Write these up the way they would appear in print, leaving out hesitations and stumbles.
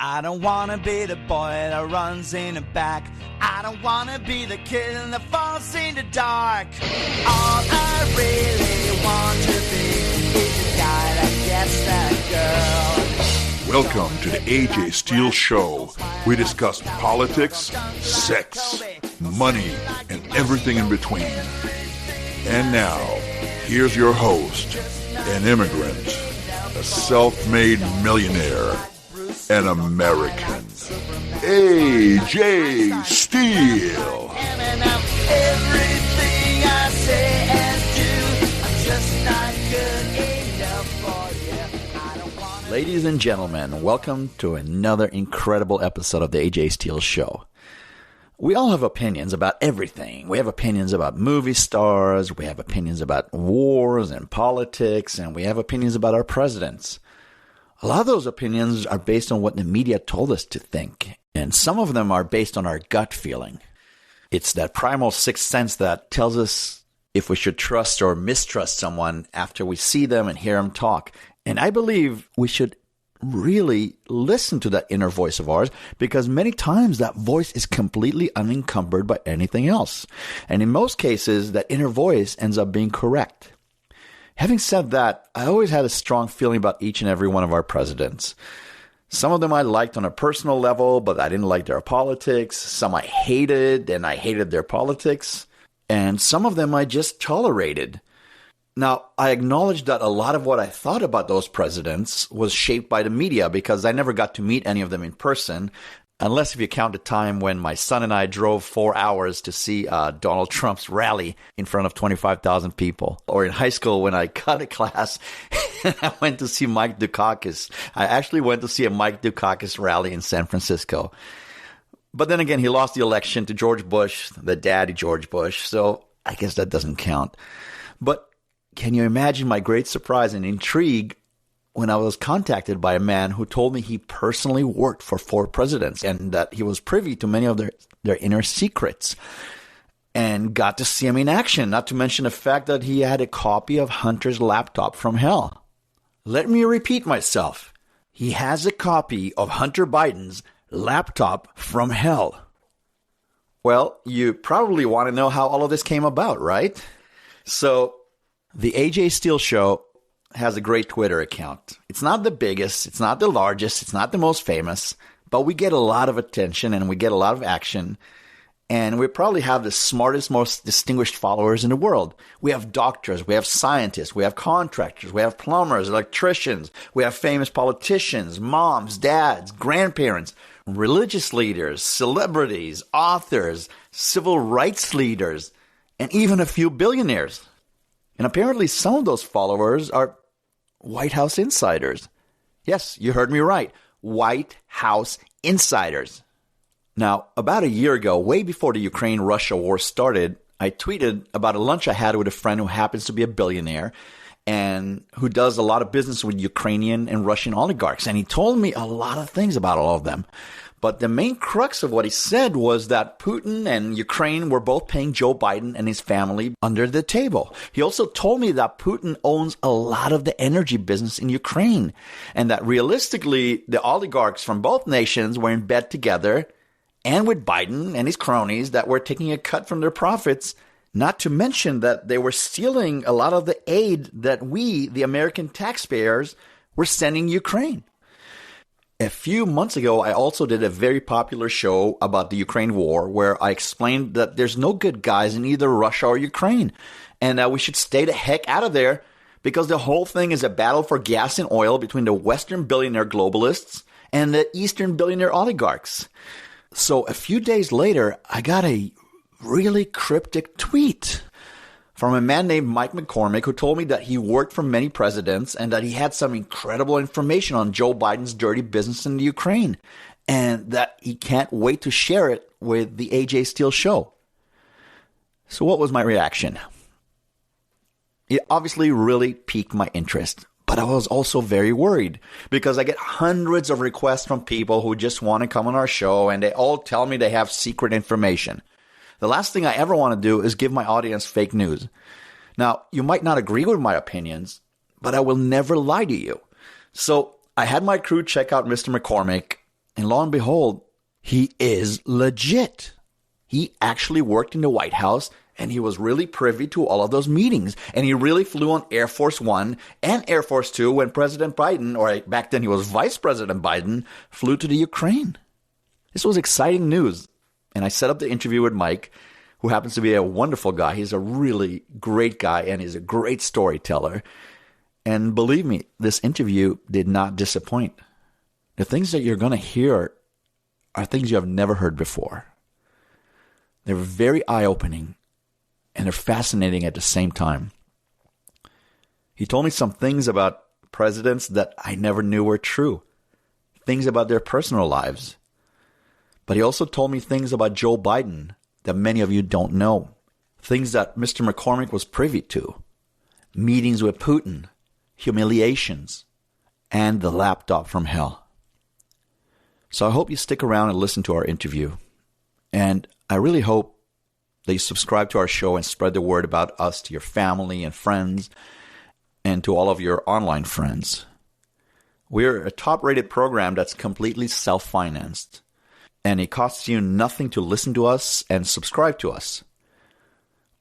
I don't wanna be the boy that runs in the back. I don't wanna be the kid that falls in the dark. All I really want to be is the guy that gets that girl. Welcome to the AJ Steele Show. We discuss politics, sex, money, and everything in between. And now, here's your host, an immigrant, a self-made millionaire, an American, AJ Steele. Everything I say and do, I'm just not good enough for you. Ladies and gentlemen, welcome to another incredible episode of the AJ Steele Show. We all have opinions about everything. We have opinions about movie stars, we have opinions about wars and politics, and we have opinions about our presidents. A lot of those opinions are based on what the media told us to think, and some of them are based on our gut feeling. It's that primal sixth sense that tells us if we should trust or mistrust someone after we see them and hear them talk. And I believe we should really listen to that inner voice of ours, because many times that voice is completely unencumbered by anything else. And in most cases, that inner voice ends up being correct. Having said that, I always had a strong feeling about each and every one of our presidents. Some of them I liked on a personal level, but I didn't like their politics. Some I hated, and I hated their politics. And some of them I just tolerated. Now, I acknowledge that a lot of what I thought about those presidents was shaped by the media, because I never got to meet any of them in person, unless if you count the time when my son and I drove 4 hours to see Donald Trump's rally in front of 25,000 people. Or in high school when I cut a class and I went to see Mike Dukakis. I actually went to see a Mike Dukakis rally in San Francisco. But then again, he lost the election to George Bush, the daddy George Bush, so I guess that doesn't count. But can you imagine my great surprise and intrigue when I was contacted by a man who told me he personally worked for 4 presidents and that he was privy to many of their inner secrets and got to see him in action, not to mention the fact that he had a copy of Hunter's laptop from hell. Let me repeat myself. He has a copy of Hunter Biden's laptop from hell. Well, you probably want to know how all of this came about, right? So, the AJ Steele Show has a great Twitter account. It's not the biggest, it's not the largest, it's not the most famous, but we get a lot of attention and we get a lot of action. And we probably have the smartest, most distinguished followers in the world. We have doctors, we have scientists, we have contractors, we have plumbers, electricians, we have famous politicians, moms, dads, grandparents, religious leaders, celebrities, authors, civil rights leaders, and even a few billionaires. And apparently some of those followers are White House insiders. Yes, you heard me right. White House insiders. Now, about a year ago, way before the Ukraine-Russia war started, I tweeted about a lunch I had with a friend who happens to be a billionaire and who does a lot of business with Ukrainian and Russian oligarchs. And he told me a lot of things about all of them. But the main crux of what he said was that Putin and Ukraine were both paying Joe Biden and his family under the table. He also told me that Putin owns a lot of the energy business in Ukraine, and that realistically, the oligarchs from both nations were in bed together and with Biden and his cronies that were taking a cut from their profits, not to mention that they were stealing a lot of the aid that we, the American taxpayers, were sending Ukraine. A few months ago, I also did a very popular show about the Ukraine war where I explained that there's no good guys in either Russia or Ukraine and that we should stay the heck out of there because the whole thing is a battle for gas and oil between the Western billionaire globalists and the Eastern billionaire oligarchs. So a few days later, I got a really cryptic tweet from a man named Mike McCormick who told me that he worked for many presidents and that he had some incredible information on Joe Biden's dirty business in the Ukraine and that he can't wait to share it with the AJ Steele Show. So what was my reaction? It obviously really piqued my interest, but I was also very worried because I get hundreds of requests from people who just want to come on our show and they all tell me they have secret information. The last thing I ever want to do is give my audience fake news. Now, you might not agree with my opinions, but I will never lie to you. So I had my crew check out Mr. McCormick, And lo and behold, he is legit. He actually worked in the White House, and he was really privy to all of those meetings. And he really flew on Air Force One and Air Force Two when President Biden, or back then he was Vice President Biden, flew to the Ukraine. This was exciting news. And I set up the interview with Mike, who happens to be a wonderful guy. He's a really great guy, and he's a great storyteller. And believe me, this interview did not disappoint. The things that you're going to hear are things you have never heard before. They're very eye-opening, and they're fascinating at the same time. He told me some things about presidents that I never knew were true, things about their personal lives. But he also told me things about Joe Biden that many of you don't know, things that Mr. McCormick was privy to, meetings with Putin, humiliations, and the laptop from hell. So I hope you stick around and listen to our interview. And I really hope that you subscribe to our show and spread the word about us to your family and friends and to all of your online friends. We're a top-rated program that's completely self-financed, and it costs you nothing to listen to us and subscribe to us.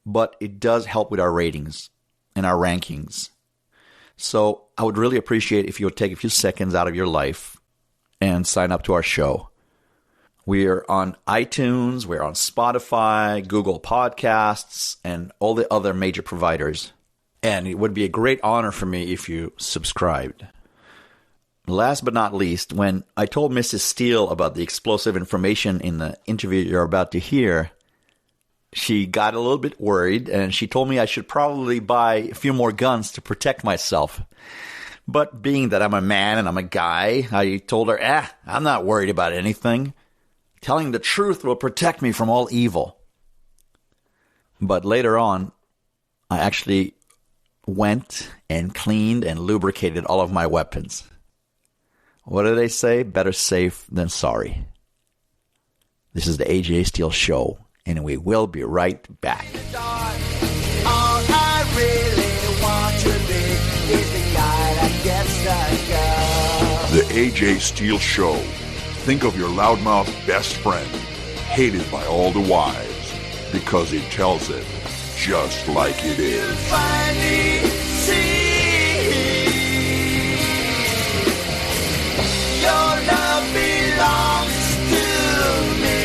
But it does help with our ratings and our rankings. So I would really appreciate if you would take a few seconds out of your life and sign up to our show. We're on iTunes, we're on Spotify, Google Podcasts, and all the other major providers. And it would be a great honor for me if you subscribed. Last but not least, when I told Mrs. Steele about the explosive information in the interview you're about to hear, she got a little bit worried, and she told me I should probably buy a few more guns to protect myself. But being that I'm a man and I'm a guy, I told her, I'm not worried about anything. Telling the truth will protect me from all evil. But later on, I actually went and cleaned and lubricated all of my weapons. What do they say? Better safe than sorry. This is the AJ Steele Show, and we will be right back. All I really want to be is the guy that gets the girl. The AJ Steele Show. Think of your loudmouth best friend, hated by all the wives, because he tells it just like it is. Finally see your love belongs to me.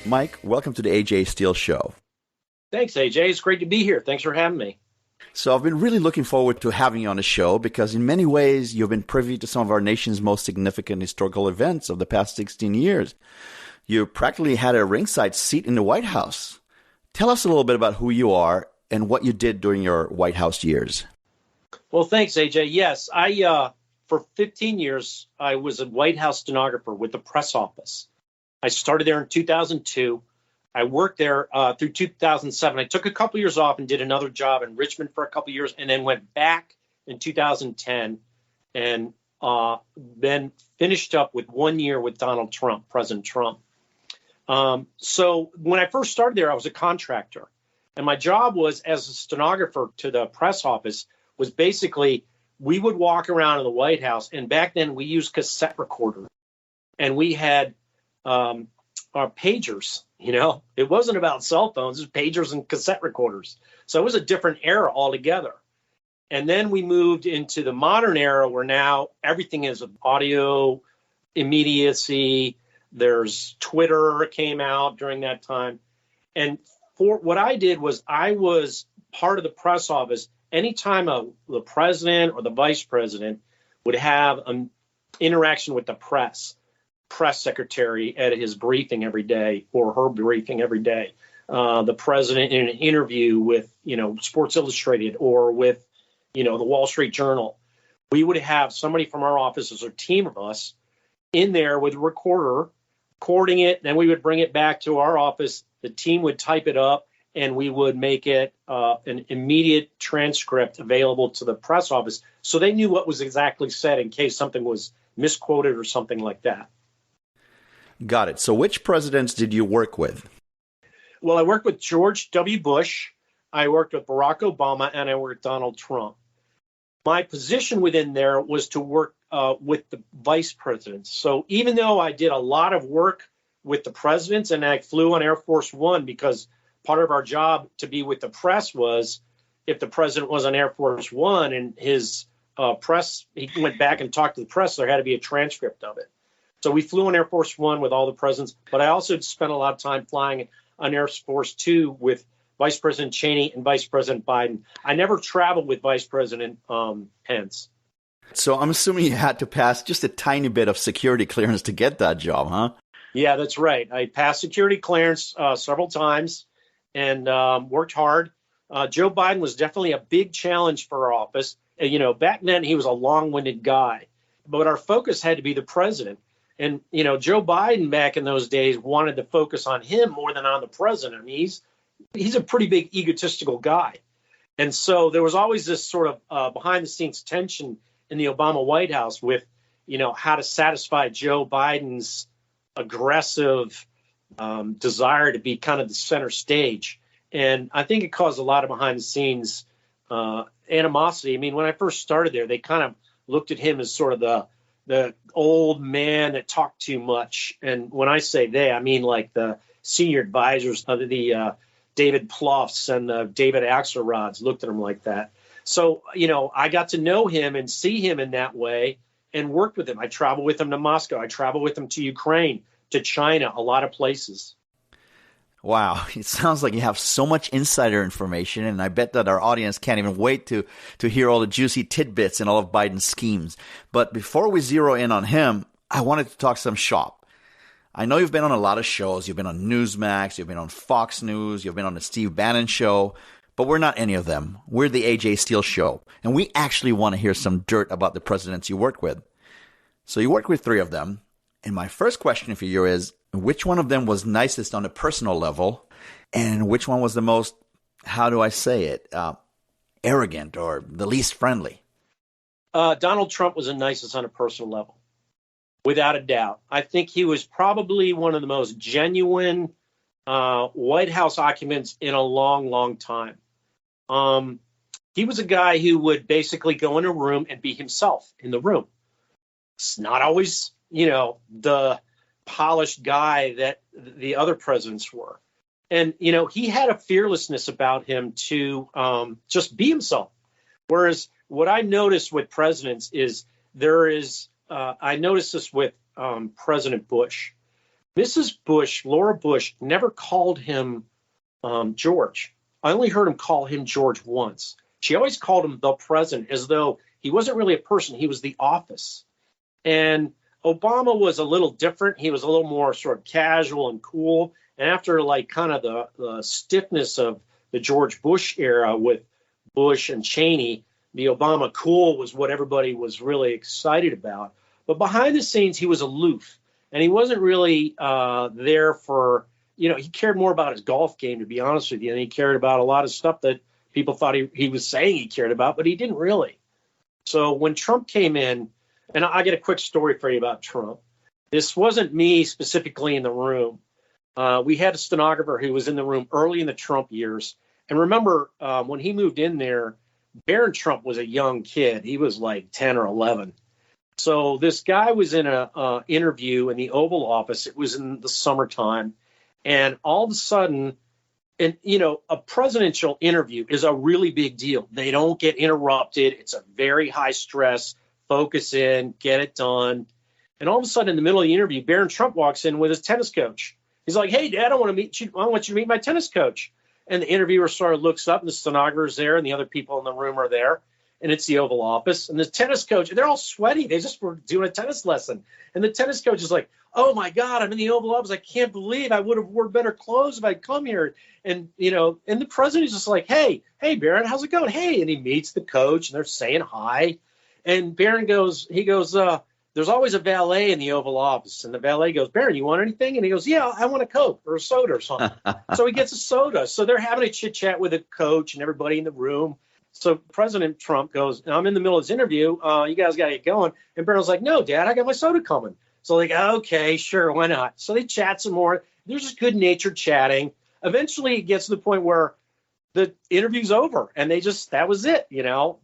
Mike, welcome to the AJ Steele Show. Thanks, AJ. It's great to be here. Thanks for having me. So I've been really looking forward to having you on the show because in many ways you've been privy to some of our nation's most significant historical events of the past 16 years. You practically had a ringside seat in the White House. Tell us a little bit about who you are and what you did during your White House years. Well, thanks, AJ. Yes, for 15 years, I was a White House stenographer with the press office. I started there in 2002. I worked there through 2007. I took a couple years off and did another job in Richmond for a couple years, and then went back in 2010 and then finished up with 1 year with Donald Trump, President Trump. So when I first started there, I was a contractor, and my job was as a stenographer to the press office was basically we would walk around in the White House, and back then we used cassette recorders, and we had our pagers. You know, it wasn't about cell phones, it was pagers and cassette recorders. So it was a different era altogether. And then we moved into the modern era where now everything is audio, immediacy. There's Twitter came out during that time. And for what I did was I was part of the press office. Anytime the president or the vice president would have an interaction with the press secretary at his briefing every day or her briefing every day, the president in an interview with, Sports Illustrated or with, the Wall Street Journal, we would have somebody from our offices or team of us in there with a recorder recording it. Then we would bring it back to our office. The team would type it up and we would make it an immediate transcript available to the press office. So they knew what was exactly said in case something was misquoted or something like that. Got it. So which presidents did you work with? Well, I worked with George W. Bush, I worked with Barack Obama, and I worked with Donald Trump. my position within there was to work with the vice presidents. So even though I did a lot of work with the presidents, and I flew on Air Force One because part of our job to be with the press was if the president was on Air Force One and his press, he went back and talked to the press, there had to be a transcript of it. So we flew on Air Force One with all the presidents, but I also spent a lot of time flying on Air Force Two with Vice President Cheney and Vice President Biden. I never traveled with Vice President Pence. So I'm assuming you had to pass just a tiny bit of security clearance to get that job, huh? Yeah, that's right. I passed security clearance several times and worked hard. Joe Biden was definitely a big challenge for our office. Back then he was a long-winded guy, but our focus had to be the president. And, Joe Biden back in those days wanted to focus on him more than on the president. I mean, he's a pretty big egotistical guy. And so there was always this sort of behind-the-scenes tension in the Obama White House with, how to satisfy Joe Biden's aggressive desire to be kind of the center stage. And I think it caused a lot of behind-the-scenes animosity. I mean, when I first started there, they kind of looked at him as sort of the old man that talked too much. And when I say they, I mean like the senior advisors of the David Plouffs and the David Axelrods looked at him like that. So, I got to know him and see him in that way and worked with him. I traveled with him to Moscow. I traveled with him to Ukraine, to China, a lot of places. Wow, it sounds like you have so much insider information, and I bet that our audience can't even wait to hear all the juicy tidbits in all of Biden's schemes. But before we zero in on him, I wanted to talk some shop. I know you've been on a lot of shows. You've been on Newsmax, you've been on Fox News, you've been on the Steve Bannon show, but we're not any of them. We're the AJ Steele show, and we actually want to hear some dirt about the presidents you worked with. So you worked with 3 of them, and my first question for you is, which one of them was nicest on a personal level, and which one was the most, how do I say it, arrogant or the least friendly? Donald Trump was the nicest on a personal level, without a doubt. I think he was probably one of the most genuine White House occupants in a long, long time. He was a guy who would basically go in a room and be himself in the room. It's not always, the polished guy that the other presidents were. And, he had a fearlessness about him to just be himself. Whereas what I noticed with presidents is I noticed this with President Bush. Mrs. Bush, Laura Bush, never called him George. I only heard him call him George once. She always called him the president, as though he wasn't really a person. He was the office. And Obama was a little different. He was a little more sort of casual and cool. And after kind of the stiffness of the George Bush era with Bush and Cheney, the Obama cool was what everybody was really excited about. But behind the scenes, he was aloof. And he wasn't really there for, he cared more about his golf game, to be honest with you. And he cared about a lot of stuff that people thought he was saying he cared about, but he didn't really. So when Trump came in, and I get a quick story for you about Trump. This wasn't me specifically in the room. We had a stenographer who was in the room early in the Trump years. And remember, when he moved in there, Barron Trump was a young kid. He was like 10 or 11. So this guy was in an interview in the Oval Office. It was in the summertime. And all of a sudden, a presidential interview is a really big deal. They don't get interrupted. It's a very high stress. Focus in, get it done. And all of a sudden, in the middle of the interview, Barron Trump walks in with his tennis coach. He's like, "Hey, Dad, I want you to meet my tennis coach." And the interviewer sort of looks up, and the stenographer's there, and the other people in the room are there. And it's the Oval Office. And the tennis coach, they're all sweaty. They just were doing a tennis lesson. And the tennis coach is like, "Oh, my God, I'm in the Oval Office. I can't believe I would have worn better clothes if I'd come here." And, and the president is just like, hey, Barron, how's it going? Hey. And he meets the coach, and they're saying hi. And Barron goes, there's always a valet in the Oval Office. And the valet goes, "Barron, you want anything?" And he goes, "Yeah, I want a Coke or a soda or something." So he gets a soda. So they're having a chit chat with the coach and everybody in the room. So President Trump goes, "I'm in the middle of this interview. You guys got to get going." And Barron's like, "No, Dad, I got my soda coming." So like, okay, sure, why not? So they chat some more. There's just good natured chatting. Eventually it gets to the point where the interview's over. And that was it.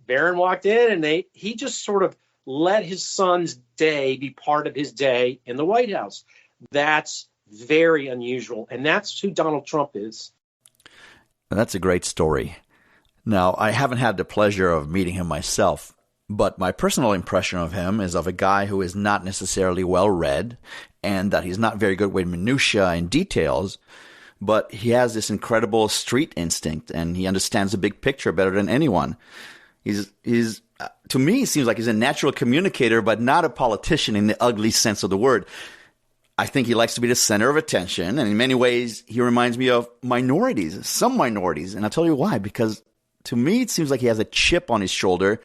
Barron walked in and he just sort of let his son's day be part of his day in the White House. That's very unusual. And that's who Donald Trump is. That's a great story. Now, I haven't had the pleasure of meeting him myself, but my personal impression of him is of a guy who is not necessarily well read and that he's not very good with minutiae and details, but he has this incredible street instinct and he understands the big picture better than anyone. He's to me, he seems like he's a natural communicator, but not a politician in the ugly sense of the word. I think he likes to be the center of attention, and in many ways, he reminds me of some minorities, and I'll tell you why, because to me, it seems like he has a chip on his shoulder,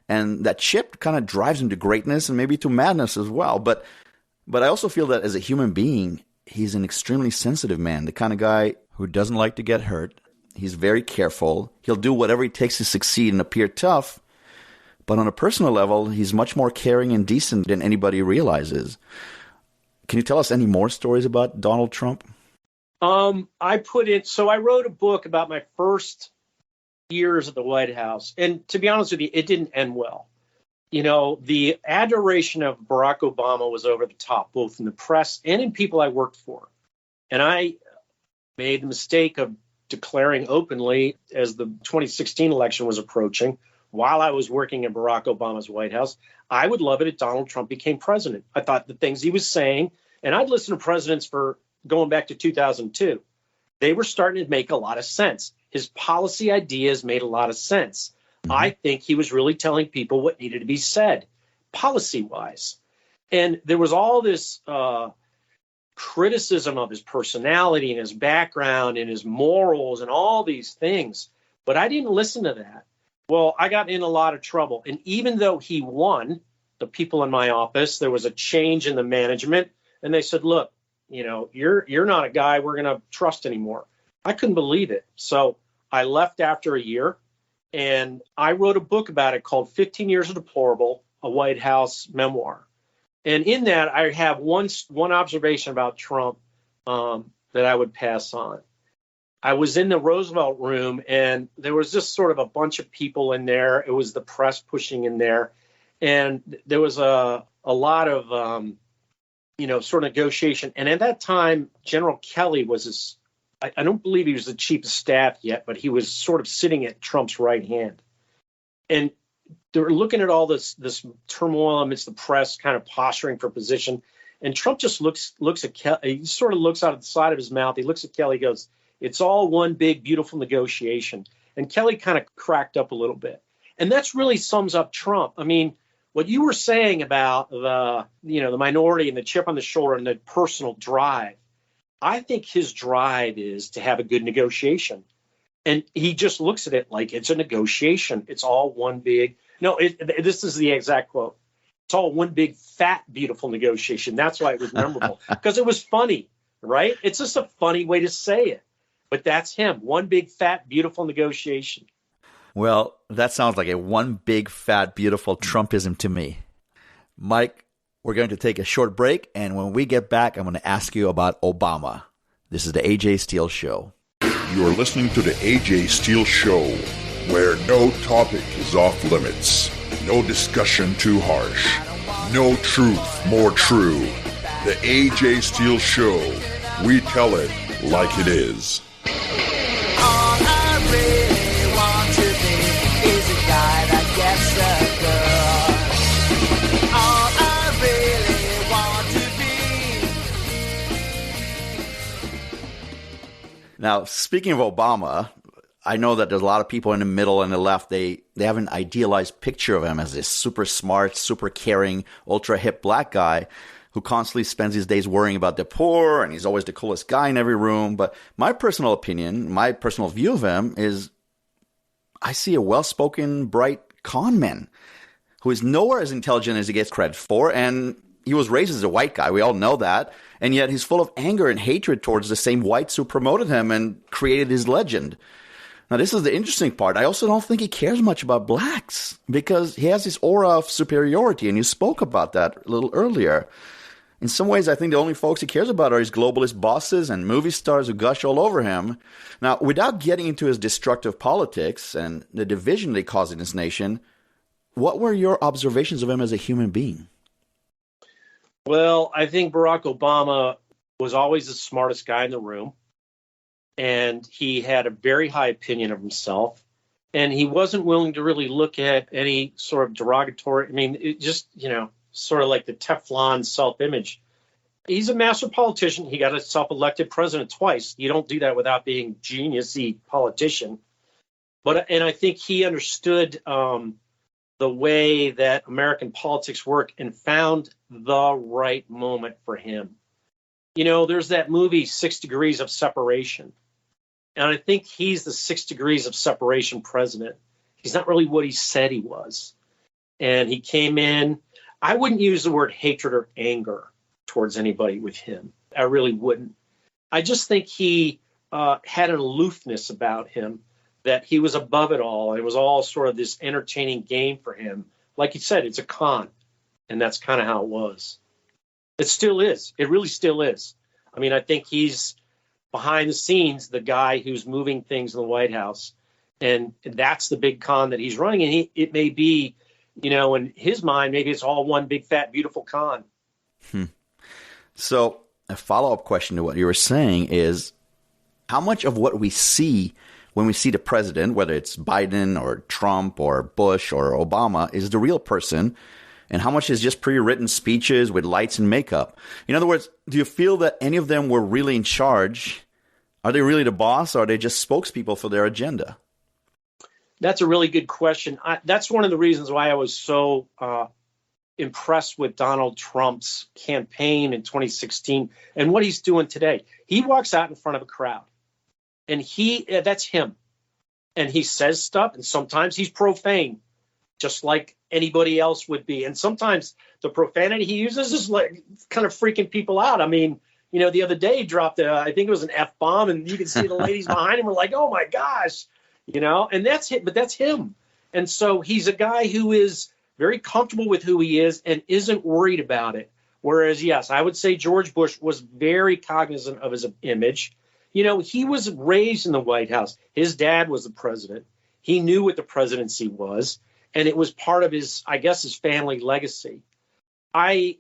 and that chip kind of drives him to greatness and maybe to madness as well. But I also feel that as a human being, he's an extremely sensitive man, the kind of guy who doesn't like to get hurt. He's very careful. He'll do whatever it takes to succeed and appear tough. But on a personal level, he's much more caring and decent than anybody realizes. Can you tell us any more stories about Donald Trump? I wrote a book about my first years at the White House. And to be honest with you, it didn't end well. The adoration of Barack Obama was over the top, both in the press and in people I worked for. And I made the mistake of declaring openly as the 2016 election was approaching, while I was working in Barack Obama's White House, I would love it if Donald Trump became president. I thought the things he was saying, and I'd listened to presidents for going back to 2002. They were starting to make a lot of sense. His policy ideas made a lot of sense. I think he was really telling people what needed to be said, policy-wise. And there was all this criticism of his personality and his background and his morals and all these things. But I didn't listen to that. Well, I got in a lot of trouble. And even though he won, the people in my office, there was a change in the management. And they said, look, you're not a guy we're going to trust anymore. I couldn't believe it. So I left after a year and I wrote a book about it called 15 Years of Deplorable, a White House memoir. And in that, I have one observation about Trump that I would pass on. I was in the Roosevelt room and there was just sort of a bunch of people in there. It was the press pushing in there. And there was a lot of, sort of negotiation. And at that time, General Kelly was I don't believe he was the chief of staff yet, but he was sort of sitting at Trump's right hand. And they were looking at all this turmoil amidst the press, kind of posturing for position. And Trump just looks at Kelly. He sort of looks out of the side of his mouth. He looks at Kelly, goes, "It's all one big, beautiful negotiation." And Kelly kind of cracked up a little bit. And that's really sums up Trump. I mean, what you were saying about the minority and the chip on the shoulder and the personal drive, I think his drive is to have a good negotiation. And he just looks at it like it's a negotiation. It's all one big, this is the exact quote. It's all one big, fat, beautiful negotiation. That's why it was memorable, because it was funny, right? It's just a funny way to say it. But that's him, one big, fat, beautiful negotiation. Well, that sounds like a one big, fat, beautiful Trumpism to me. Mike, we're going to take a short break, and when we get back, I'm going to ask you about Obama. This is the AJ Steele Show. You are listening to the AJ Steele Show, where no topic is off limits, no discussion too harsh, no truth more true. The AJ Steele Show, we tell it like it is. All I really want to be is a guy that gets a girl. All I really want to be. Now, speaking of Obama, I know that there's a lot of people in the middle and the left, they have an idealized picture of him as this super smart, super caring, ultra hip black guy who constantly spends his days worrying about the poor, and he's always the coolest guy in every room. But my personal opinion, my personal view of him is I see a well-spoken, bright con man who is nowhere as intelligent as he gets credit for, and he was raised as a white guy. We all know that. And yet he's full of anger and hatred towards the same whites who promoted him and created his legend. Now, this is the interesting part. I also don't think he cares much about blacks because he has this aura of superiority, and you spoke about that a little earlier. In some ways, I think the only folks he cares about are his globalist bosses and movie stars who gush all over him. Now, without getting into his destructive politics and the division they caused in this nation, what were your observations of him as a human being? Well, I think Barack Obama was always the smartest guy in the room, and he had a very high opinion of himself, and he wasn't willing to really look at any sort of derogatory, it just, sort of like the Teflon self-image. He's a master politician. He got a self-elected president twice. You don't do that without being genius-y politician. And I think he understood the way that American politics work and found the right moment for him. There's that movie, 6 Degrees of Separation. And I think he's the 6 degrees of separation president. He's not really what he said he was. And he came in. I wouldn't use the word hatred or anger towards anybody with him. I really wouldn't. I just think he had an aloofness about him, that he was above it all. It was all sort of this entertaining game for him. Like you said, it's a con. And that's kind of how it was. It still is. It really still is. I think he's behind the scenes, the guy who's moving things in the White House. And that's the big con that he's running. And it may be, in his mind, maybe it's all one big, fat, beautiful con. So a follow-up question to what you were saying is, how much of what we see when we see the president, whether it's Biden or Trump or Bush or Obama, is the real person, and how much is just pre-written speeches with lights and makeup? In other words, do you feel that any of them were really in charge? Are they really the boss, or are they just spokespeople for their agenda? That's a really good question. That's one of the reasons why I was so impressed with Donald Trump's campaign in 2016 and what he's doing today. He walks out in front of a crowd, and that's him. And he says stuff, and sometimes he's profane, just like anybody else would be. And sometimes the profanity he uses is like kind of freaking people out. The other day he dropped I think it was an F-bomb, and you could see the ladies behind him were like, oh my gosh, and that's it. But that's him. And so he's a guy who is very comfortable with who he is and isn't worried about it. Whereas, yes, I would say George Bush was very cognizant of his image. He was raised in the White House. His dad was the president. He knew what the presidency was, and it was part of his family legacy. I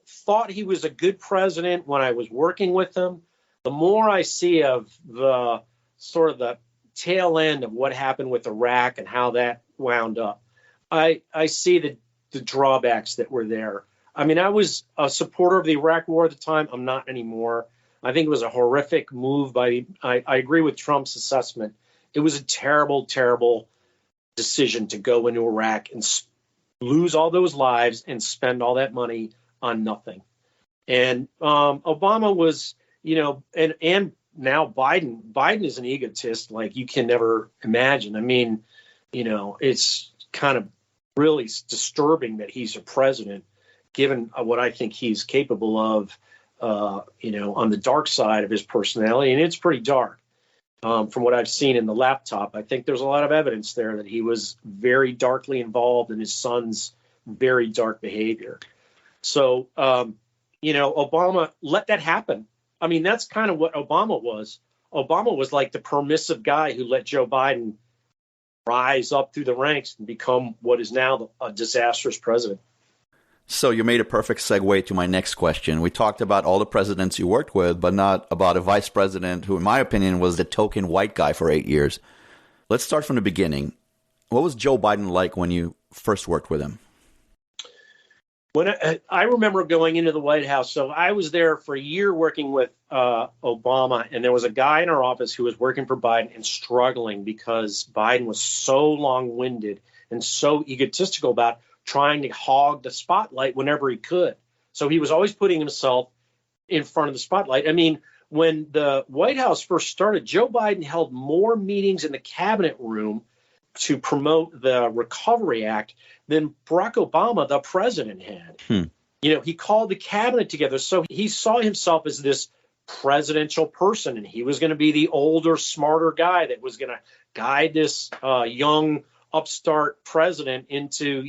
thought he was a good president when I was working with him. The more I see of the sort of the tail end of what happened with Iraq and how that wound up, I see the drawbacks that were there. I was a supporter of the Iraq War at the time. I'm not anymore. I think it was a horrific move I agree with Trump's assessment. It was a terrible, terrible decision to go into Iraq and lose all those lives and spend all that money on nothing. And Obama was, and now Biden is an egotist like you can never imagine. It's kind of really disturbing that he's a president, given what I think he's capable of, on the dark side of his personality. And it's pretty dark. From what I've seen in the laptop, I think there's a lot of evidence there that he was very darkly involved in his son's very dark behavior. So, Obama let that happen. That's kind of what Obama was. Obama was like the permissive guy who let Joe Biden rise up through the ranks and become what is now a disastrous president. So you made a perfect segue to my next question. We talked about all the presidents you worked with, but not about a vice president who, in my opinion, was the token white guy for 8 years. Let's start from the beginning. What was Joe Biden like when you first worked with him? When I remember going into the White House, so I was there for a year working with Obama, and there was a guy in our office who was working for Biden and struggling because Biden was so long-winded and so egotistical about trying to hog the spotlight whenever he could. So he was always putting himself in front of the spotlight. When the White House first started, Joe Biden held more meetings in the cabinet room to promote the Recovery Act than Barack Obama, the president, had. He called the cabinet together. So he saw himself as this presidential person, and he was going to be the older, smarter guy that was going to guide this young upstart president into,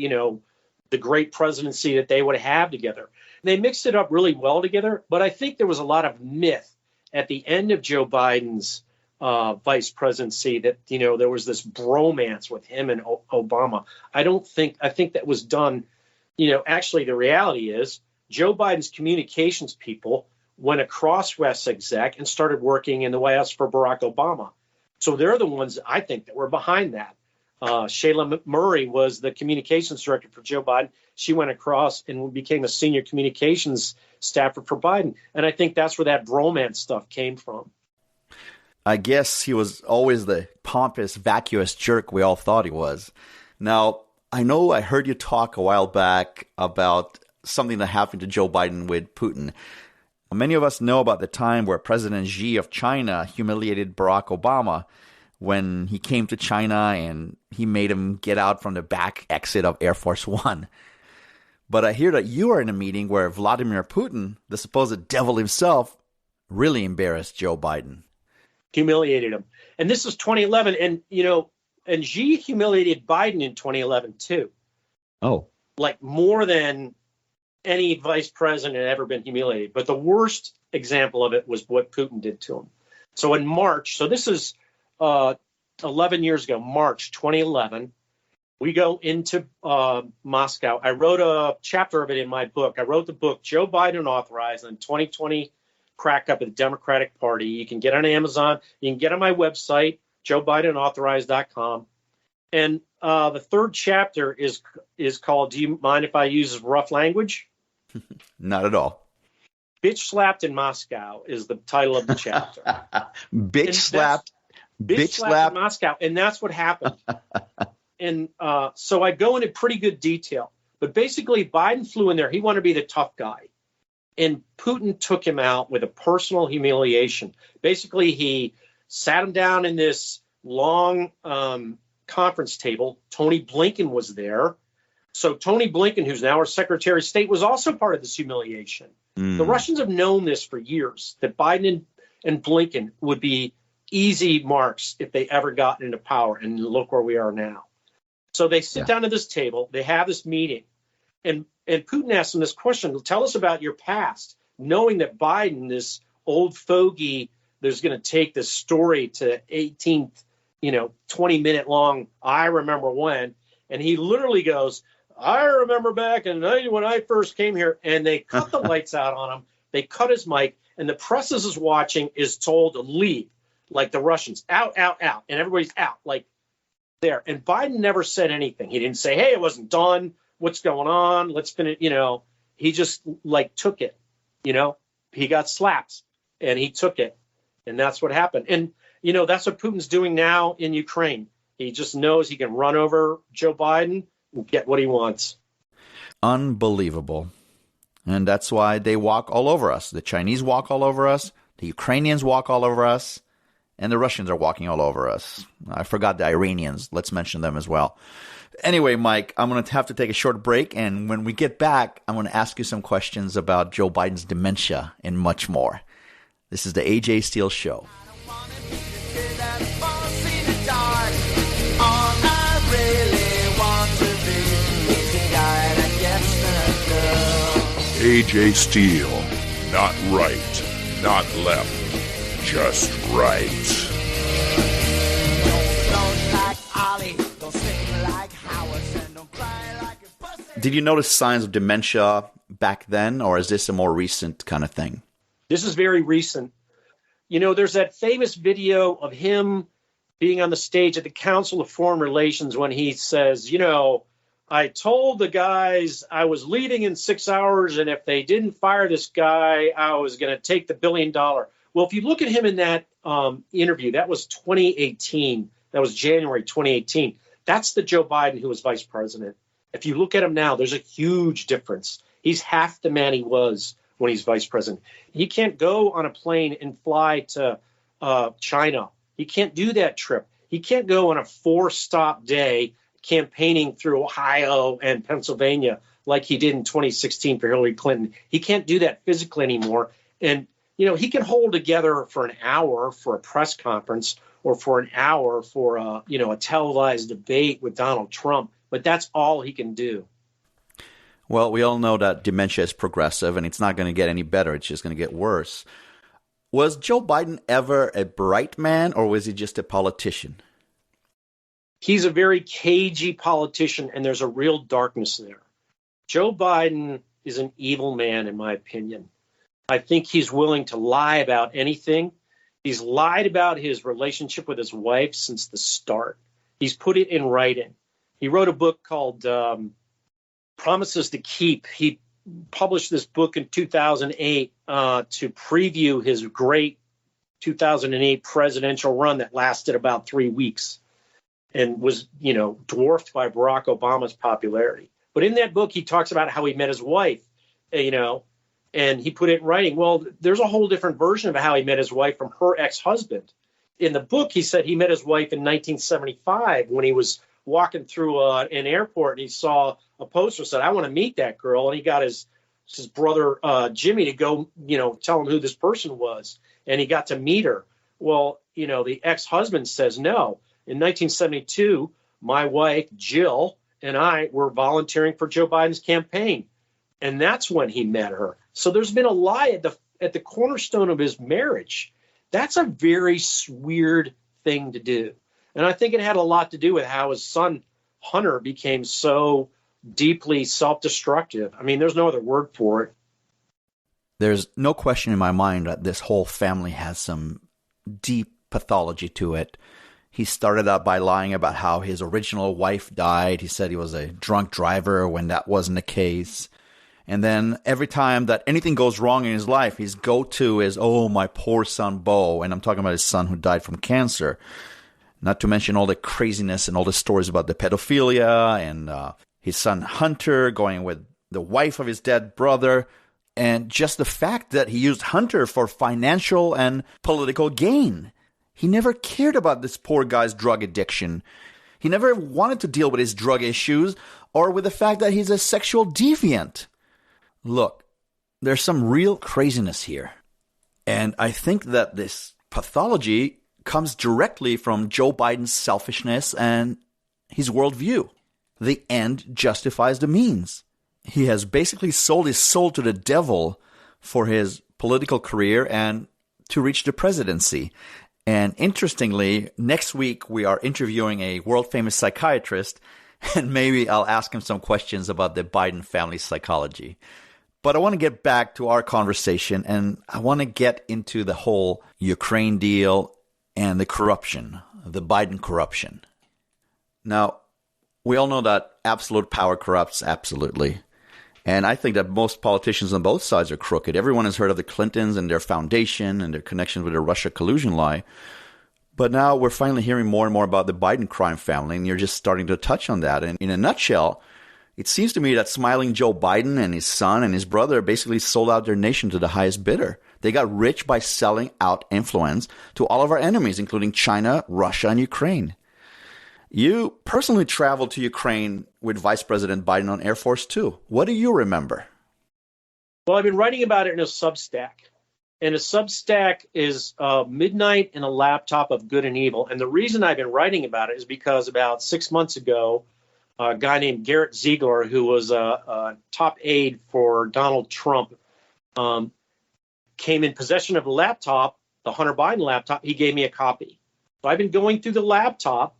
the great presidency that they would have together. They mixed it up really well together, but I think there was a lot of myth at the end of Joe Biden's vice presidency that, there was this bromance with him and Obama. I think that was done. Actually, the reality is Joe Biden's communications people went across West Exec and started working in the White House for Barack Obama. So they're the ones, I think, that were behind that. Shayla Murray was the communications director for Joe Biden. She went across and became a senior communications staffer for Biden. And I think that's where that bromance stuff came from. I guess he was always the pompous, vacuous jerk we all thought he was. Now, I know I heard you talk a while back about something that happened to Joe Biden with Putin. Many of us know about the time where President Xi of China humiliated Barack Obama when he came to China and he made him get out from the back exit of Air Force One. But I hear that you are in a meeting where Vladimir Putin, the supposed devil himself, really embarrassed Joe Biden. Humiliated him. And this was 2011. And Xi humiliated Biden in 2011, too. Oh. Like more than any vice president had ever been humiliated. But the worst example of it was what Putin did to him. So in March, so this is 11 years ago, March 2011, we go into Moscow. I wrote a chapter of it in my book. I wrote the book, Joe Biden Authorized, and 2020 Crack Up of the Democratic Party. You can get it on Amazon. You can get it on my website, joebidenoauthorized.com. And the third chapter is called, Do You Mind If I Use Rough Language? Not at all. Bitch Slapped in Moscow is the title of the chapter. Bitch slapped in Moscow. And that's what happened. And so I go into pretty good detail. But basically, Biden flew in there. He wanted to be the tough guy. And Putin took him out with a personal humiliation. Basically, he sat him down in this long conference table. Tony Blinken was there. So Tony Blinken, who's now our Secretary of State, was also part of this humiliation. The Russians have known this for years, that Biden and Blinken would be easy marks if they ever got into power. And look where we are now. So they sit down at this table. They have this meeting. And Putin asks him this question, tell us about your past, knowing that Biden, this old fogey, there's going to take this story to 18th, 20-minute long, I remember when. And he literally goes, I remember back in when I first came here, and they cut the lights out on him. They cut his mic, and the press is watching, is told to leave, like the Russians, out, out, out. And everybody's out, like there. And Biden never said anything. He didn't say, hey, it wasn't done. What's going on? Let's finish, he just took it, he got slapped and he took it. And that's what happened. And, that's what Putin's doing now in Ukraine. He just knows he can run over Joe Biden and get what he wants. Unbelievable. And that's why they walk all over us. The Chinese walk all over us. The Ukrainians walk all over us. And the Russians are walking all over us. I forgot the Iranians. Let's mention them as well. Anyway, Mike, I'm going to have to take a short break. And when we get back, I'm going to ask you some questions about Joe Biden's dementia and much more. This is the AJ Steele Show. AJ Steele. Not right, not left, just right. Did you notice signs of dementia back then, or is this a more recent kind of thing? This is very recent. There's that famous video of him being on the stage at the Council of Foreign Relations when he says, I told the guys I was leaving in 6 hours, and if they didn't fire this guy, I was going to take the $1 billion. Well, if you look at him in that interview, that was 2018. That was January 2018. That's the Joe Biden who was vice president. If you look at him now, there's a huge difference. He's half the man he was when he's vice president. He can't go on a plane and fly to China. He can't do that trip. He can't go on a 4-stop day campaigning through Ohio and Pennsylvania like he did in 2016 for Hillary Clinton. He can't do that physically anymore. And, he can hold together for an hour for a press conference or for an hour for a televised debate with Donald Trump. But that's all he can do. Well, we all know that dementia is progressive and it's not going to get any better. It's just going to get worse. Was Joe Biden ever a bright man, or was he just a politician? He's a very cagey politician, and there's a real darkness there. Joe Biden is an evil man, in my opinion. I think he's willing to lie about anything. He's lied about his relationship with his wife since the start. He's put it in writing. He wrote a book called Promises to Keep. He published this book in 2008 to preview his great 2008 presidential run that lasted about 3 weeks and was, dwarfed by Barack Obama's popularity. But in that book, he talks about how he met his wife, and he put it in writing. Well, there's a whole different version of how he met his wife from her ex-husband. In the book, he said he met his wife in 1975 when he was walking through an airport, and he saw a poster that said, "I want to meet that girl." And he got his brother, Jimmy, to go, tell him who this person was. And he got to meet her. Well, the ex-husband says no. In 1972, my wife, Jill, and I were volunteering for Joe Biden's campaign. And that's when he met her. So there's been a lie at the cornerstone of his marriage. That's a very weird thing to do. And I think it had a lot to do with how his son, Hunter, became so deeply self-destructive. I mean, there's no other word for it. There's no question in my mind that this whole family has some deep pathology to it. He started out by lying about how his original wife died. He said he was a drunk driver when that wasn't the case. And then every time that anything goes wrong in his life, his go-to is, "Oh, my poor son, Bo." And I'm talking about his son who died from cancer. Not to mention all the craziness and all the stories about the pedophilia and his son Hunter going with the wife of his dead brother. And just the fact that he used Hunter for financial and political gain. He never cared about this poor guy's drug addiction. He never wanted to deal with his drug issues or with the fact that he's a sexual deviant. Look, there's some real craziness here. And I think that this pathology comes directly from Joe Biden's selfishness and his worldview. The end justifies the means. He has basically sold his soul to the devil for his political career and to reach the presidency. And interestingly, next week we are interviewing a world-famous psychiatrist, and maybe I'll ask him some questions about the Biden family psychology. But I want to get back to our conversation, and I want to get into the whole Ukraine deal and the corruption, the Biden corruption. Now, we all know that absolute power corrupts absolutely. And I think that most politicians on both sides are crooked. Everyone has heard of the Clintons and their foundation and their connection with the Russia collusion lie. But now we're finally hearing more and more about the Biden crime family, and you're just starting to touch on that. And in a nutshell, it seems to me that smiling Joe Biden and his son and his brother basically sold out their nation to the highest bidder. They got rich by selling out influence to all of our enemies, including China, Russia, and Ukraine. You personally traveled to Ukraine with Vice President Biden on Air Force Two. What do you remember? Well, I've been writing about it in a Substack. And a Substack is Midnight in a Laptop of Good and Evil. And the reason I've been writing about it is because about 6 months ago, a guy named Garrett Ziegler, who was a top aide for Donald Trump, came in possession of a laptop, the Hunter Biden laptop. He gave me a copy. So I've been going through the laptop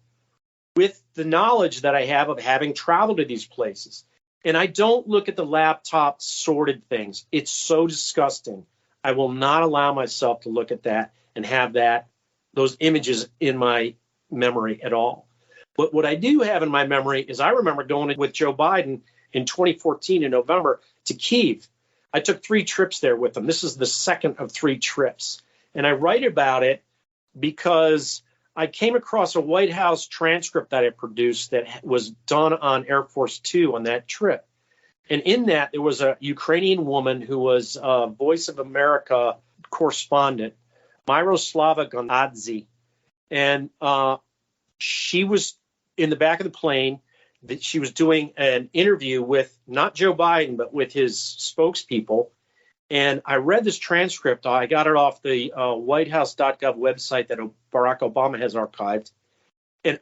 with the knowledge that I have of having traveled to these places. And I don't look at the laptop sordid things. It's so disgusting. I will not allow myself to look at that and have those images in my memory at all. But what I do have in my memory is I remember going with Joe Biden in 2014 in November to Kyiv. I took 3 trips there with him. This is the second of 3 trips. And I write about it because I came across a White House transcript that I produced that was done on Air Force Two on that trip. And in that, there was a Ukrainian woman who was a Voice of America correspondent, Myroslava Gonadze. And she was in the back of the plane. That she was doing an interview with not Joe Biden, but with his spokespeople. And I read this transcript. I got it off the whitehouse.gov website that Barack Obama has archived. And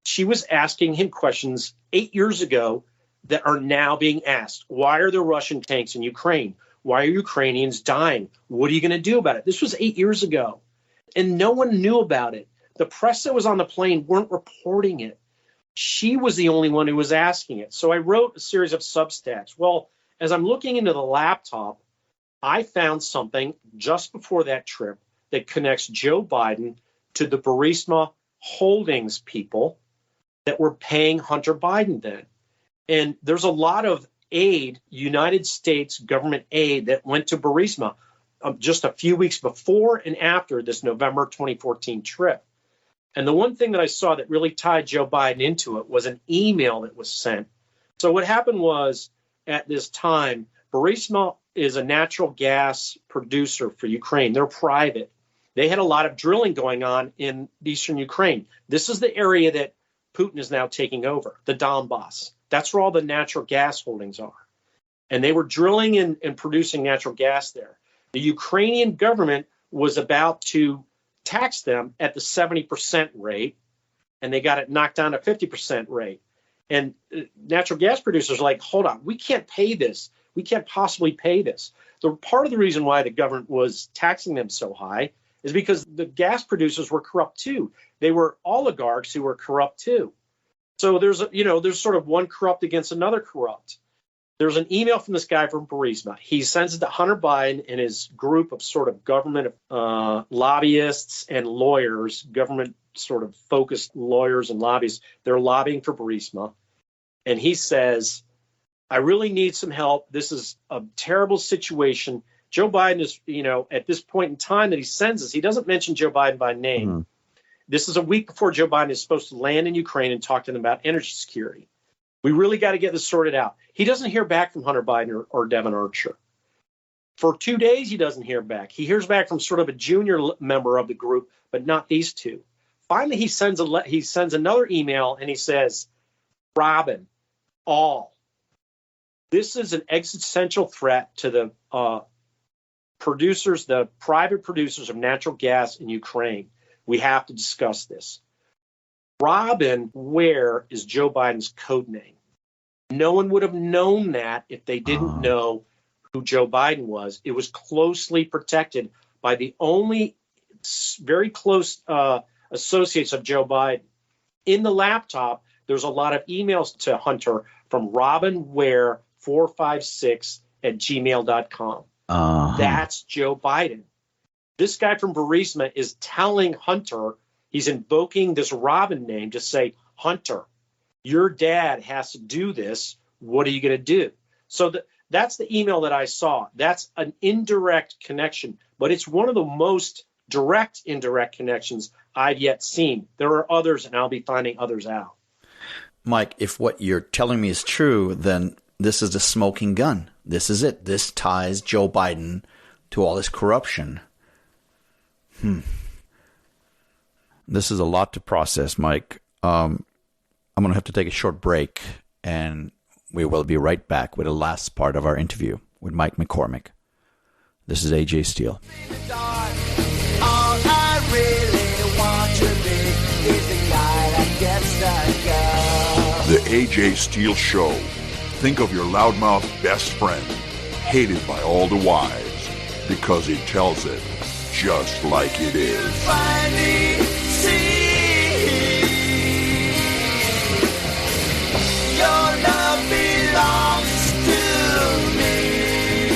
she was asking him questions 8 years ago that are now being asked, why are there Russian tanks in Ukraine? Why are Ukrainians dying? What are you going to do about it? This was 8 years ago, and no one knew about it. The press that was on the plane weren't reporting it. She was the only one who was asking it. So I wrote a series of Substacks. Well, as I'm looking into the laptop, I found something just before that trip that connects Joe Biden to the Burisma Holdings people that were paying Hunter Biden then. And there's a lot of aid, United States government aid, that went to Burisma just a few weeks before and after this November 2014 trip. And the one thing that I saw that really tied Joe Biden into it was an email that was sent. So what happened was, at this time, Burisma is a natural gas producer for Ukraine. They're private. They had a lot of drilling going on in eastern Ukraine. This is the area that Putin is now taking over, the Donbass. That's where all the natural gas holdings are. And they were drilling and producing natural gas there. The Ukrainian government was about to tax them at the 70% rate, and they got it knocked down to 50% rate. And natural gas producers are like, hold on, we can't pay this. We can't possibly pay this. The part of the reason why the government was taxing them so high is because the gas producers were corrupt too. They were oligarchs who were corrupt too. So there's sort of one corrupt against another corrupt. There's an email from this guy from Burisma. He sends it to Hunter Biden and his group of sort of government lobbyists and lawyers, government sort of focused lawyers and lobbyists. They're lobbying for Burisma. And he says, I really need some help. This is a terrible situation. Joe Biden is, at this point in time that he sends us, he doesn't mention Joe Biden by name. Mm-hmm. This is a week before Joe Biden is supposed to land in Ukraine and talk to them about energy security. We really got to get this sorted out. He doesn't hear back from Hunter Biden or Devin Archer. For 2 days, he doesn't hear back. He hears back from sort of a junior member of the group, but not these two. Finally, he sends another email and he says, Robin, this is an existential threat to the producers, the private producers of natural gas in Ukraine. We have to discuss this. Robin Ware is Joe Biden's code name. No one would have known that if they didn't know who Joe Biden was. It was closely protected by the only very close associates of Joe Biden. In the laptop, there's a lot of emails to Hunter from Robin Ware 456 at gmail.com. That's Joe Biden. This guy from Burisma is telling Hunter, he's invoking this Robin name to say, Hunter, your dad has to do this. What are you going to do? So that's the email that I saw. That's an indirect connection, but it's one of the most direct indirect connections I've yet seen. There are others, and I'll be finding others out. Mike, if what you're telling me is true, then this is the smoking gun. This is it. This ties Joe Biden to all this corruption. This is a lot to process, Mike. I'm going to have to take a short break, and we will be right back with the last part of our interview with Mike McCormick. This is AJ Steele. All I really want to be is the guy that gets the girl. The AJ Steele Show. Think of your loudmouth best friend, hated by all the wives, because he tells it just like it is. Finally see your love belongs to me.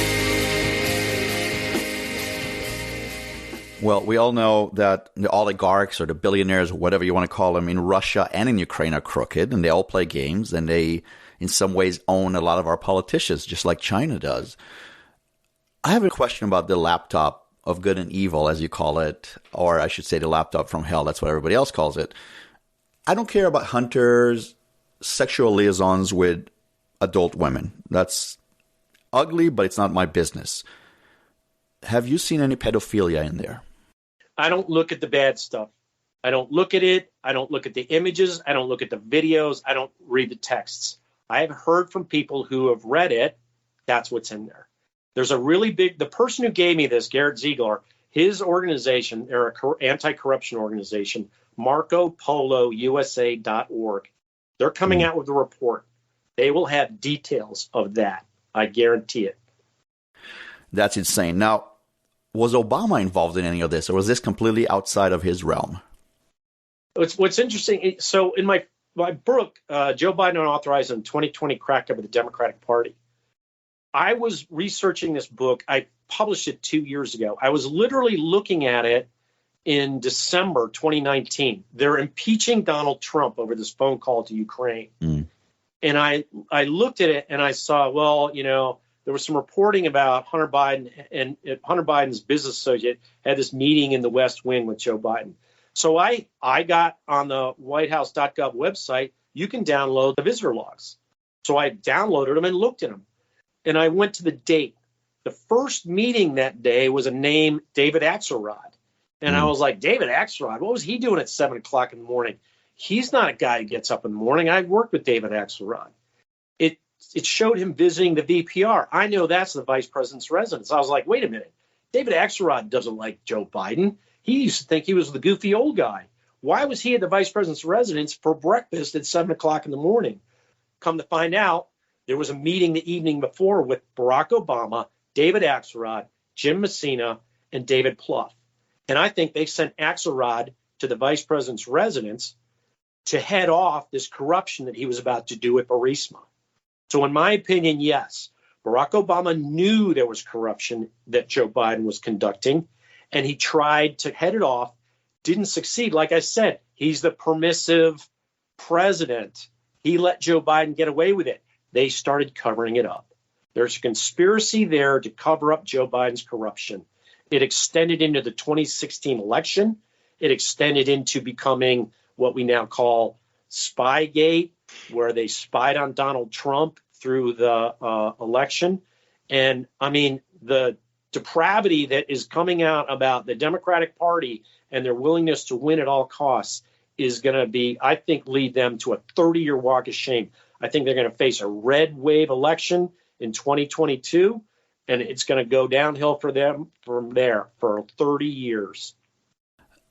Well, we all know that the oligarchs or the billionaires, whatever you want to call them, in Russia and in Ukraine are crooked, and they all play games, and they, in some ways, own a lot of our politicians, just like China does. I have a question about the laptop of good and evil, as you call it, or I should say the laptop from hell. That's what everybody else calls it. I don't care about Hunter's sexual liaisons with adult women. That's ugly, but it's not my business. Have you seen any pedophilia in there? I don't look at the bad stuff. I don't look at it. I don't look at the images. I don't look at the videos. I don't read the texts. I have heard from people who have read it. That's what's in there. There's a really big, the person who gave me this, Garrett Ziegler, his organization, they're an anti-corruption organization, MarcoPoloUSA.org. They're coming out with a report. They will have details of that. I guarantee it. That's insane. Now, was Obama involved in any of this, or was this completely outside of his realm? What's interesting, so in my book, Joe Biden Unauthorized and 2020 Cracked Up of the Democratic Party, I was researching this book. I published it 2 years ago. I was literally looking at it in December 2019. They're impeaching Donald Trump over this phone call to Ukraine. And I looked at it and I saw, well, there was some reporting about Hunter Biden, and Hunter Biden's business associate had this meeting in the West Wing with Joe Biden. So I got on the whitehouse.gov website, you can download the visitor logs. So I downloaded them and looked at them. And I went to the date. The first meeting that day was a name, David Axelrod. And I was like, David Axelrod, what was he doing at 7 o'clock in the morning? He's not a guy who gets up in the morning. I worked with David Axelrod. It showed him visiting the VPR. I know that's the vice president's residence. I was like, wait a minute. David Axelrod doesn't like Joe Biden. He used to think he was the goofy old guy. Why was he at the vice president's residence for breakfast at 7 o'clock in the morning? Come to find out, there was a meeting the evening before with Barack Obama, David Axelrod, Jim Messina, and David Plouffe. And I think they sent Axelrod to the vice president's residence to head off this corruption that he was about to do at Burisma. So in my opinion, yes, Barack Obama knew there was corruption that Joe Biden was conducting, and he tried to head it off, didn't succeed. Like I said, he's the permissive president. He let Joe Biden get away with it. They started covering it up. There's a conspiracy there to cover up Joe Biden's corruption. It extended into the 2016 election. It extended into becoming what we now call Spygate, where they spied on Donald Trump through the election. And I mean, the depravity that is coming out about the Democratic Party and their willingness to win at all costs is going to be, I think, lead them to a 30-year walk of shame. I think they're going to face a red wave election in 2022, and it's going to go downhill for them from there for 30 years.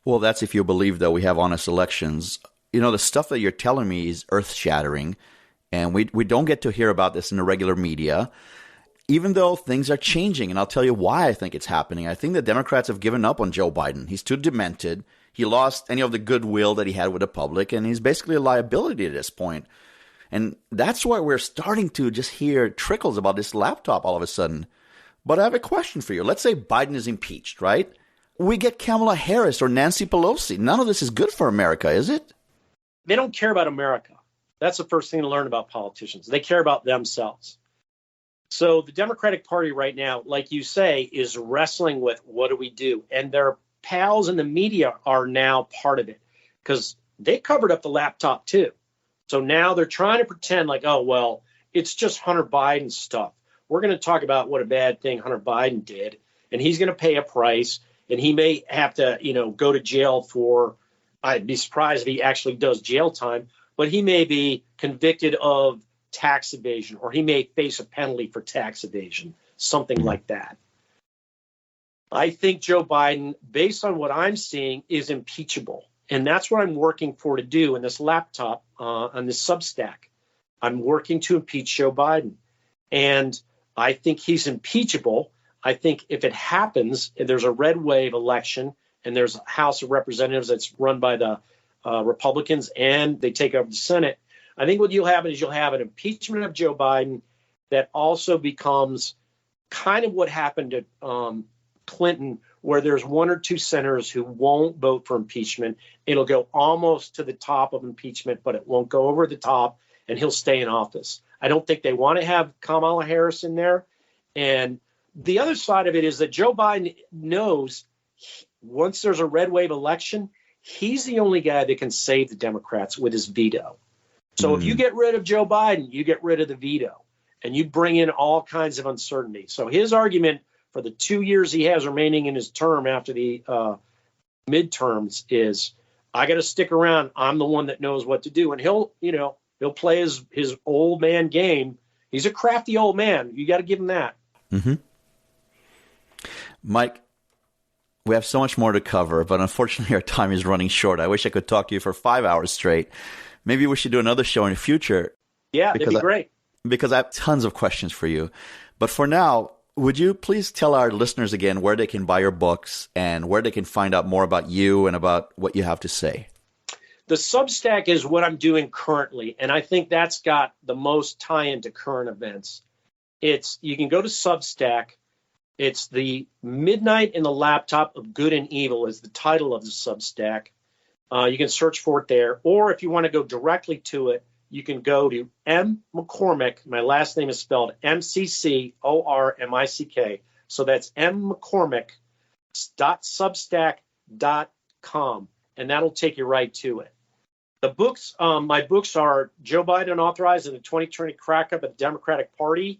Well, that's if you believe that we have honest elections. The stuff that you're telling me is earth-shattering, and we don't get to hear about this in the regular media, even though things are changing. And I'll tell you why I think it's happening. I think the Democrats have given up on Joe Biden. He's too demented. He lost any of the goodwill that he had with the public, and he's basically a liability at this point. And that's why we're starting to just hear trickles about this laptop all of a sudden. But I have a question for you. Let's say Biden is impeached, right? We get Kamala Harris or Nancy Pelosi. None of this is good for America, is it? They don't care about America. That's the first thing to learn about politicians. They care about themselves. So the Democratic Party right now, like you say, is wrestling with what do we do? And their pals in the media are now part of it because they covered up the laptop too. So now they're trying to pretend like, oh, well, it's just Hunter Biden stuff. We're going to talk about what a bad thing Hunter Biden did, and he's going to pay a price, and he may have to, go to jail for, I'd be surprised if he actually does jail time, but he may be convicted of tax evasion, or he may face a penalty for tax evasion, something like that. I think Joe Biden, based on what I'm seeing, is impeachable. And that's what I'm working for to do in this laptop, on this Substack. I'm working to impeach Joe Biden. And I think he's impeachable. I think if it happens, if there's a red wave election and there's a House of Representatives that's run by the Republicans and they take over the Senate, I think what you'll have is you'll have an impeachment of Joe Biden that also becomes kind of what happened to Clinton, where there's one or two senators who won't vote for impeachment. It'll go almost to the top of impeachment, but it won't go over the top, and he'll stay in office. I don't think they want to have Kamala Harris in there. And the other side of it is that Joe Biden knows once there's a red wave election, he's the only guy that can save the Democrats with his veto. So if you get rid of Joe Biden, you get rid of the veto, and you bring in all kinds of uncertainty. So his argument for the 2 years he has remaining in his term after the midterms is, I got to stick around. I'm the one that knows what to do. And he'll play his old man game. He's a crafty old man. You got to give him that. Mm-hmm. Mike, we have so much more to cover, but unfortunately our time is running short. I wish I could talk to you for 5 hours straight. Maybe we should do another show in the future. Yeah, that'd be great. because I have tons of questions for you. But for now, would you please tell our listeners again where they can buy your books and where they can find out more about you and about what you have to say? The Substack is what I'm doing currently, and I think that's got the most tie into current events. You can go to Substack. It's the Midnight in the Laptop of Good and Evil is the title of the Substack. You can search for it there, or if you want to go directly to it, you can go to M. McCormick. My last name is spelled McCormick. So that's mmccormick.substack.com, and that'll take you right to it. The books, my books are Joe Biden Authorized and the 2020 Crack-Up at the Democratic Party,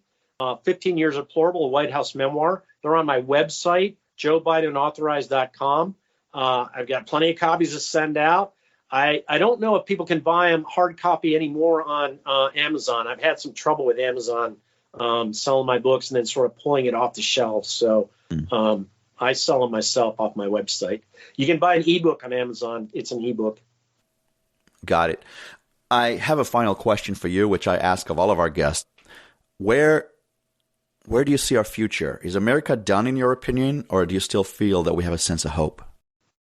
15 Years of Plurable, a White House Memoir. They're on my website, joebidenoauthorized.com. I've got plenty of copies to send out. I don't know if people can buy them hard copy anymore on Amazon. I've had some trouble with Amazon selling my books and then sort of pulling it off the shelf. So I sell them myself off my website. You can buy an ebook on Amazon. It's an ebook. Got it. I have a final question for you, which I ask of all of our guests. Where do you see our future? Is America done in your opinion, or do you still feel that we have a sense of hope?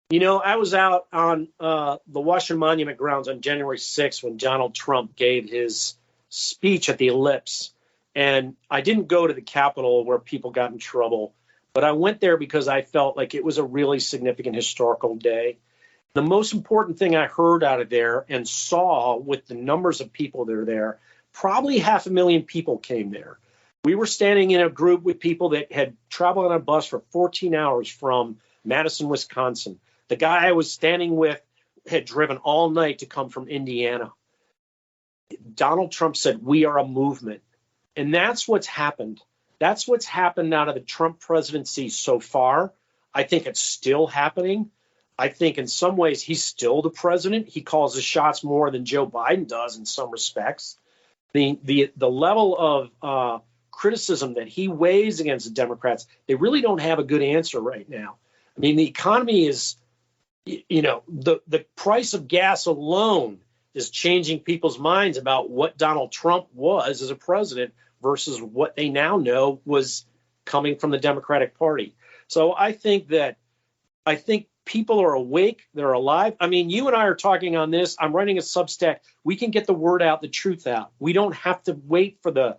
You know, I was out on the Washington Monument grounds on January 6th when Donald Trump gave his speech at the Ellipse. And I didn't go to the Capitol where people got in trouble, but I went there because I felt like it was a really significant historical day. The most important thing I heard out of there and saw with the numbers of people that are there, probably 500,000 people came there. We were standing in a group with people that had traveled on a bus for 14 hours from Madison, Wisconsin. The guy I was standing with had driven all night to come from Indiana. Donald Trump said, "We are a movement." And that's what's happened. That's what's happened out of the Trump presidency so far. I think it's still happening. I think in some ways he's still the president. He calls the shots more than Joe Biden does in some respects. The level of criticism that he weighs against the Democrats, they really don't have a good answer right now. I mean, the economy is, the price of gas alone is changing people's minds about what Donald Trump was as a president versus what they now know was coming from the Democratic Party. So I think people are awake. They're alive. I mean, you and I are talking on this. I'm writing a Substack. We can get the word out, the truth out. We don't have to wait for the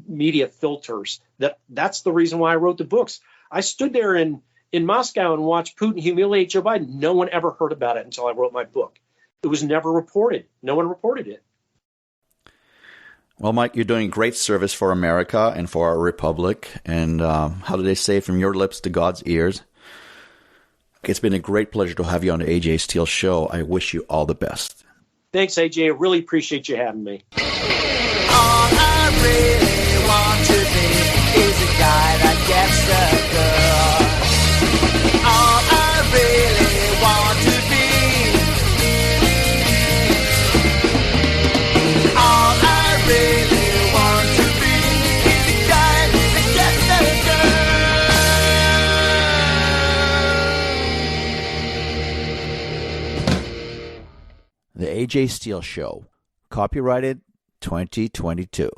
media filters. That's the reason why I wrote the books. I stood there in Moscow and watched Putin humiliate Joe Biden. No one ever heard about it until I wrote my book. It was never reported. No one reported it. Well, Mike, you're doing great service for America and for our republic. And how do they say, from your lips to God's ears? It's been a great pleasure to have you on the AJ Steele Show. I wish you all the best. Thanks, AJ. I really appreciate you having me. All I really want to be is a guy that gets the girl. All I really want to be. All I really want to be is a guy that gets the girl. The AJ Steele Show. Copyrighted 2022.